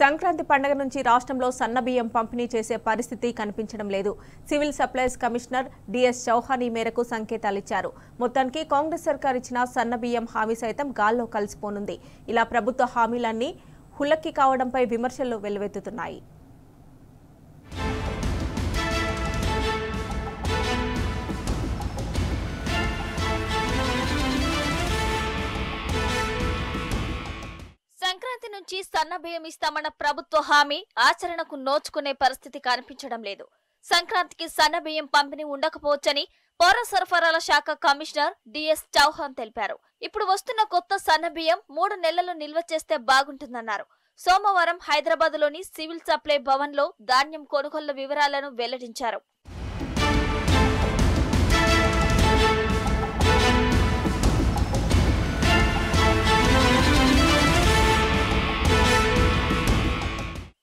సంక్రాంతి పండుగ నుంచి రాష్ట్రంలో సన్నబియ్యం పంపిణీ చేసే పరిస్థితి కనిపించడం లేదు. Civil supplies commissioner D S Chauhan ఈ మేరకు సంకేతాలిచ్చారు. మొత్తానికి కాంగ్రెస్ సర్కార్ ఇచ్చిన సన్నబియ్యం హామీ సైతం గాల్లో కలిసిపోనుంది. ఇలా ప్రభుత్వ హామీలన్నీ హులక్కి కావడంపై విమర్శలు వెల్లువెత్తుతున్నాయి. సంక్రాంతి నుంచి సన్నబియ్యం ఇస్తామన్న ప్రభుత్వ హామీ ఆచరణకు నోచుకునే పరిస్థితి కనిపించడం లేదు. సంక్రాంతికి సన్నబియ్యం పంపిణీ ఉండకపోవచ్చని పౌర సరఫరాల శాఖ కమిషనర్ డిఎస్ చౌహాన్ తెలిపారు. ఇప్పుడు వస్తున్న కొత్త సన్నబియ్యం 3 నెలలు నిల్వ చేస్తే బాగుంటుందన్నారు. సోమవారం హైదరాబాద్ లోని సివిల్ సప్లై భవన్ లో ధాన్యం కొనుగోళ్ల వివరాలను వెల్లడించారు.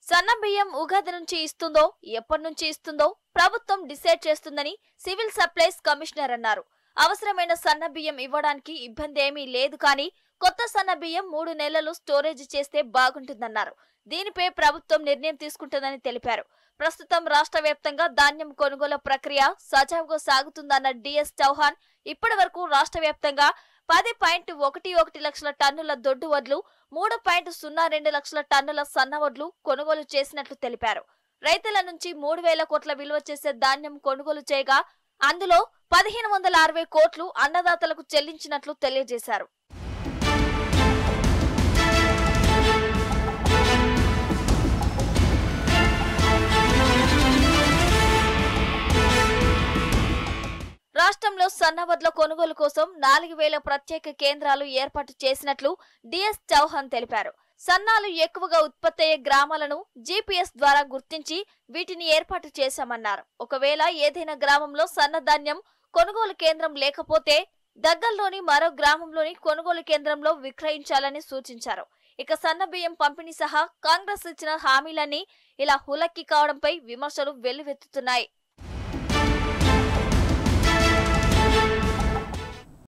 సన్నబియ్యం ఉగాది నుంచి ఇస్తుందో ఎప్పటి నుంచి ఇస్తుందో ప్రభుత్వం డిసైడ్ చేస్తుందని సివిల్ సప్లైస్ కమిషనర్ అన్నారు. అవసరమైన సన్నబియ్యం ఇవ్వడానికి ఇబ్బంది ఏమీ లేదు, కానీ కొత్త సన్నబియ్యం 3 నెలలు స్టోరేజ్ చేస్తే బాగుంటుందన్నారు. దీనిపై ప్రభుత్వం నిర్ణయం తీసుకుంటుందని తెలిపారు. ప్రస్తుతం రాష్ట్ర వ్యాప్తంగా ధాన్యం కొనుగోలు ప్రక్రియ సజావుగా సాగుతుందన్న డిఎస్ చౌహాన్ ఇప్పటి వరకు రాష్ట్ర వ్యాప్తంగా 10.11 లక్షల టన్నుల దొడ్డు వడ్లు, 3.02 లక్షల టన్నుల సన్న వడ్లు కొనుగోలు చేసినట్లు తెలిపారు. రైతుల నుంచి 3,000 కోట్ల విలువ చేసే ధాన్యం కొనుగోలు చేయగా అందులో 1,560 కోట్లు అన్నదాతలకు చెల్లించినట్లు తెలియజేశారు. రాష్ట్రంలో సన్నవడ్ల కొనుగోలు కోసం 4,000 ప్రత్యేక కేంద్రాలు ఏర్పాటు చేసినట్లు డిఎస్ చౌహాన్ తెలిపారు. సన్నాలు ఎక్కువగా ఉత్పత్తి అయ్యే గ్రామాలను జీపీఎస్ ద్వారా గుర్తించి వీటిని ఏర్పాటు చేశామన్నారు. ఒకవేళ ఏదైనా గ్రామంలో సన్నధాన్యం కొనుగోలు కేంద్రం లేకపోతే దగ్గరలోని మరో గ్రామంలోని కొనుగోలు కేంద్రంలో విక్రయించాలని సూచించారు. ఇక సన్నబియ్యం పంపిణీ సహా కాంగ్రెస్ ఇచ్చిన హామీలన్నీ ఇలా హులక్కి కావడంపై విమర్శలు వెల్లువెత్తుతున్నాయి.